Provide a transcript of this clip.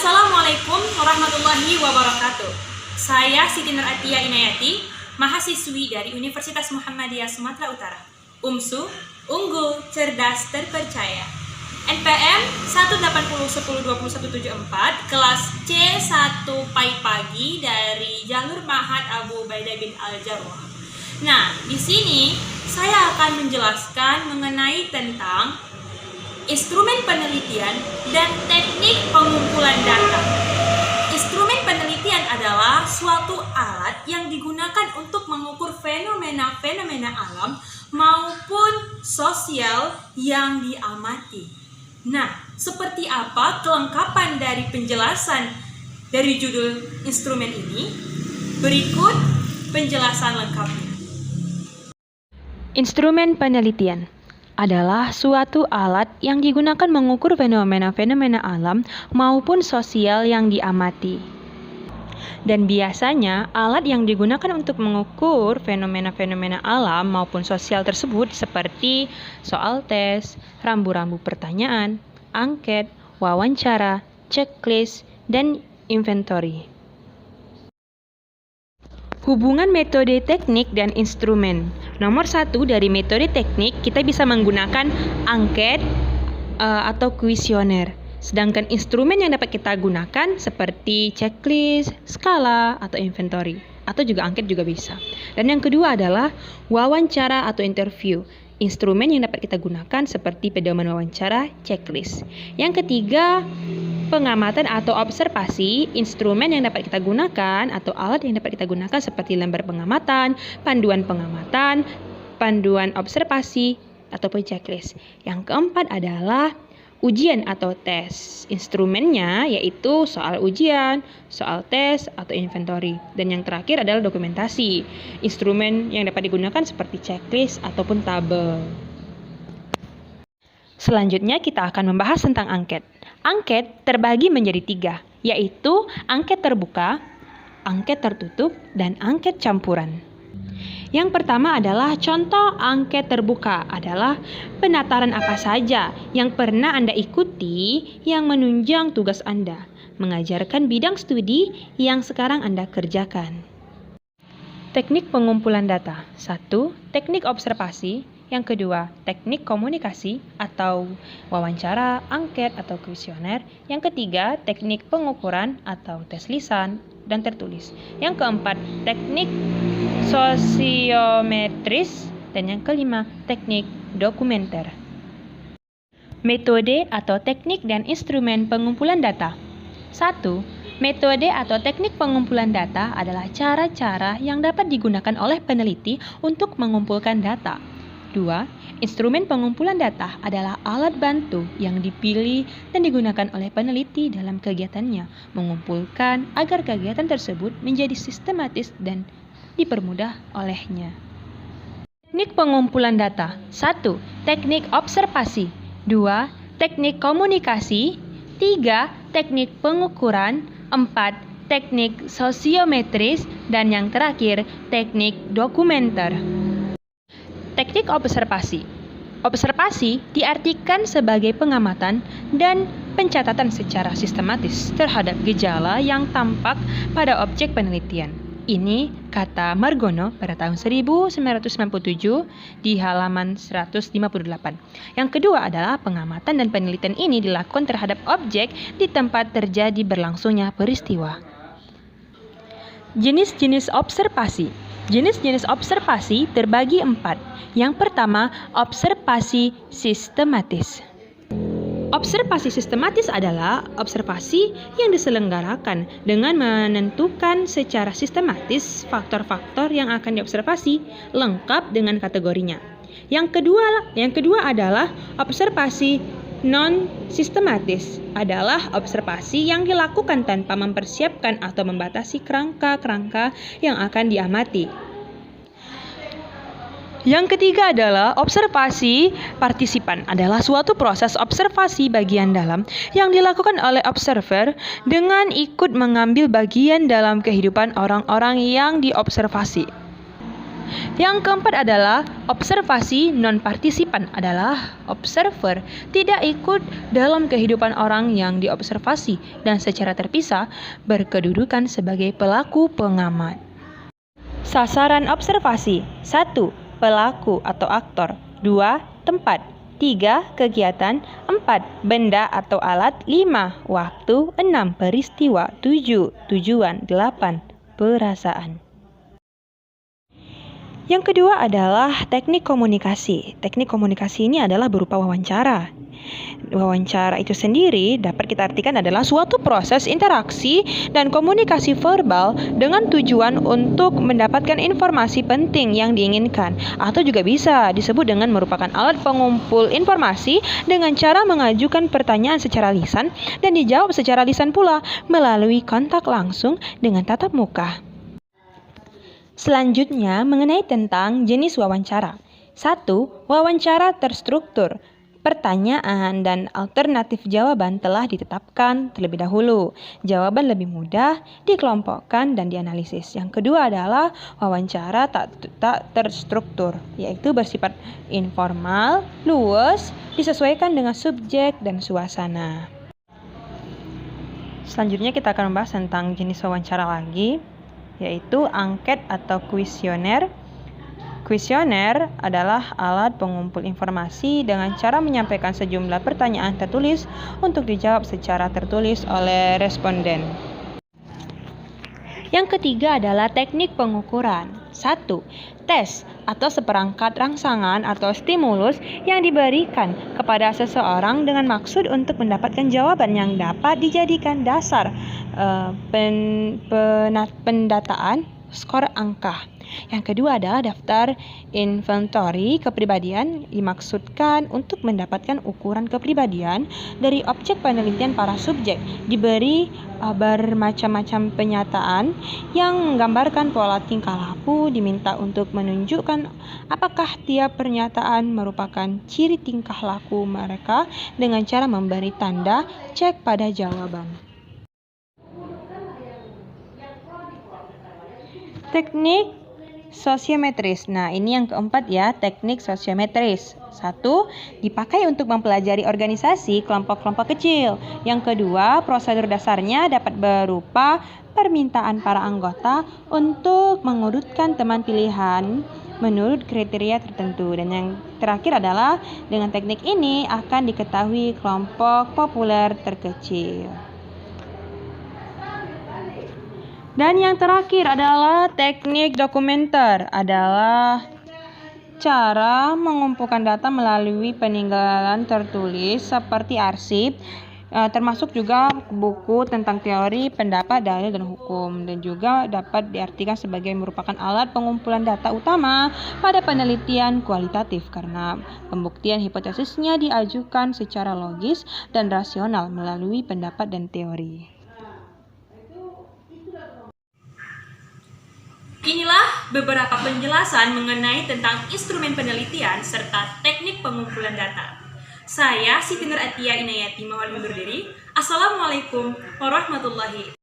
Assalamualaikum warahmatullahi wabarakatuh. Saya Siti Nur Atia Inayati, mahasiswi dari Universitas Muhammadiyah Sumatera Utara. UMSU, unggul, cerdas, terpercaya. NPM 180102174, kelas C1 pagi dari jalur Ma'had Abu Ubaidah bin Al-Jarrah. Nah, di sini saya akan menjelaskan mengenai tentang instrumen penelitian dan teknik pengumpulan data. Instrumen penelitian adalah suatu alat yang digunakan untuk mengukur fenomena-fenomena alam maupun sosial yang diamati. Nah, seperti apa kelengkapan dari penjelasan dari judul instrumen ini? Berikut penjelasan lengkapnya. Instrumen penelitian adalah suatu alat yang digunakan mengukur fenomena-fenomena alam maupun sosial yang diamati. Dan biasanya alat yang digunakan untuk mengukur fenomena-fenomena alam maupun sosial tersebut seperti soal tes, rambu-rambu pertanyaan, angket, wawancara, checklist, dan inventory. Hubungan metode teknik dan instrumen. Nomor 1 dari metode teknik, kita bisa menggunakan angket atau kuesioner. Sedangkan instrumen yang dapat kita gunakan seperti checklist, skala, atau inventory. Atau juga angket juga bisa. Dan yang kedua adalah wawancara atau interview. Instrumen yang dapat kita gunakan seperti pedoman wawancara, checklist. Yang ketiga, pengamatan atau observasi. Instrumen yang dapat kita gunakan atau alat yang dapat kita gunakan seperti lembar pengamatan, panduan observasi, ataupun checklist. Yang keempat adalah ujian atau tes. Instrumennya yaitu soal ujian, soal tes, atau inventory. Dan yang terakhir adalah dokumentasi. Instrumen yang dapat digunakan seperti checklist ataupun tabel. Selanjutnya kita akan membahas tentang angket. Angket terbagi menjadi 3, yaitu angket terbuka, angket tertutup, dan angket campuran. Yang pertama adalah contoh angket terbuka adalah penataran apa saja yang pernah Anda ikuti yang menunjang tugas Anda, mengajarkan bidang studi yang sekarang Anda kerjakan. Teknik pengumpulan data. 1. Teknik observasi. Yang kedua, teknik komunikasi atau wawancara, angket, atau kuesioner. Yang ketiga, teknik pengukuran atau tes lisan dan tertulis. Yang keempat, teknik sosiometris. Dan yang kelima, teknik dokumenter. Metode atau teknik dan instrumen pengumpulan data. 1. Metode atau teknik pengumpulan data adalah cara-cara yang dapat digunakan oleh peneliti untuk mengumpulkan data. 2. Instrumen pengumpulan data adalah alat bantu yang dipilih dan digunakan oleh peneliti dalam kegiatannya, mengumpulkan agar kegiatan tersebut menjadi sistematis dan dipermudah olehnya. Teknik pengumpulan data. 1. Teknik observasi. 2. Teknik komunikasi. 3. Teknik pengukuran. 4. Teknik sosiometris. Dan yang terakhir, teknik dokumenter. Teknik observasi. Observasi diartikan sebagai pengamatan dan pencatatan secara sistematis terhadap gejala yang tampak pada objek penelitian. Ini kata Margono pada tahun 1997 di halaman 158. Yang kedua adalah pengamatan dan penelitian ini dilakukan terhadap objek di tempat terjadi berlangsungnya peristiwa. Jenis-jenis observasi. Jenis-jenis observasi terbagi 4. Yang pertama, observasi sistematis. Observasi sistematis adalah observasi yang diselenggarakan dengan menentukan secara sistematis faktor-faktor yang akan diobservasi lengkap dengan kategorinya. Yang kedua adalah observasi non-sistematis adalah observasi yang dilakukan tanpa mempersiapkan atau membatasi kerangka-kerangka yang akan diamati. Yang ketiga adalah observasi partisipan adalah suatu proses observasi bagian dalam yang dilakukan oleh observer dengan ikut mengambil bagian dalam kehidupan orang-orang yang diobservasi. Yang keempat adalah observasi non-partisipan adalah observer tidak ikut dalam kehidupan orang yang diobservasi dan secara terpisah berkedudukan sebagai pelaku pengamat. Sasaran observasi: 1. Pelaku atau aktor. 2. Tempat. 3. Kegiatan. 4. Benda atau alat. 5. Waktu. 6. Peristiwa. 7. Tujuan. 8. Perasaan. Yang kedua adalah teknik komunikasi. Teknik komunikasi ini adalah berupa wawancara. Wawancara itu sendiri dapat kita artikan adalah suatu proses interaksi dan komunikasi verbal dengan tujuan untuk mendapatkan informasi penting yang diinginkan, atau juga bisa disebut dengan merupakan alat pengumpul informasi dengan cara mengajukan pertanyaan secara lisan dan dijawab secara lisan pula melalui kontak langsung dengan tatap muka. Selanjutnya mengenai tentang jenis wawancara. 1. Wawancara terstruktur. Pertanyaan dan alternatif jawaban telah ditetapkan terlebih dahulu. Jawaban lebih mudah dikelompokkan dan dianalisis. Yang kedua adalah wawancara tak terstruktur, yaitu bersifat informal, luas, disesuaikan dengan subjek dan suasana. Selanjutnya kita akan membahas tentang jenis wawancara lagi, yaitu angket atau kuesioner. Kuesioner adalah alat pengumpul informasi dengan cara menyampaikan sejumlah pertanyaan tertulis untuk dijawab secara tertulis oleh responden. Yang ketiga adalah teknik pengukuran. 1. Tes atau seperangkat rangsangan atau stimulus yang diberikan kepada seseorang dengan maksud untuk mendapatkan jawaban yang dapat dijadikan dasar pendataan skor angka. Yang kedua adalah daftar inventory kepribadian, dimaksudkan untuk mendapatkan ukuran kepribadian dari objek penelitian para subjek. Diberi bermacam-macam penyataan yang menggambarkan pola tingkah laku, diminta untuk menunjukkan apakah tiap pernyataan merupakan ciri tingkah laku mereka dengan cara memberi tanda cek pada jawaban. Teknik sosiometris. Nah, ini yang keempat ya, teknik sosiometris. 1. Dipakai untuk mempelajari organisasi kelompok-kelompok kecil. Yang kedua, prosedur dasarnya dapat berupa permintaan para anggota untuk mengurutkan teman pilihan menurut kriteria tertentu. Dan yang terakhir adalah dengan teknik ini akan diketahui kelompok populer terkecil. Dan yang terakhir adalah teknik dokumenter, adalah cara mengumpulkan data melalui peninggalan tertulis seperti arsip, termasuk juga buku tentang teori, pendapat, dalil, dan hukum, dan juga dapat diartikan sebagai merupakan alat pengumpulan data utama pada penelitian kualitatif karena pembuktian hipotesisnya diajukan secara logis dan rasional melalui pendapat dan teori. Inilah beberapa penjelasan mengenai tentang instrumen penelitian serta teknik pengumpulan data. Saya Siti Nur Atia Inayati mohon undur diri. Assalamualaikum warahmatullahi wabarakatuh.